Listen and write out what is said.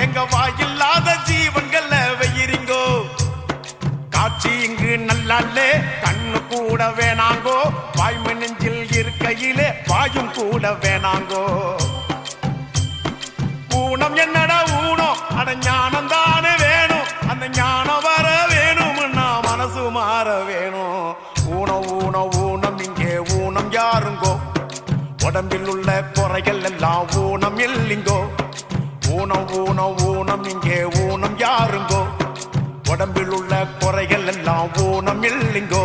எங்க வாயில்லாத ஜீவன்கள வெயிரிங்கோ காட்சி இங்கு நல்லாலே கண்ணு கூட வேணாங்கோ வாய்மை நெஞ்சில் இருக்கையிலே வாயும் கூட வேணாங்கோ ஊனம் என்னடா ஊனம் அட ஞானம் தானே வேணும் அந்த ஞானம் வர வேணும்னா மனசு மாற வேணும் ஊனம் ஊனம் ஊனம் இங்கே ஊனம் யாருங்கோ உடம்பில் உள்ள குறைகள் எல்லாம் ஊனம் இல்லைங்கோ ஊனம் ஊனம் ஊனம் இங்கே ஊனம் யாருங்கோ உடம்பில் உள்ள குறைகள் எல்லாம் ஊனம் இல்லைங்கோ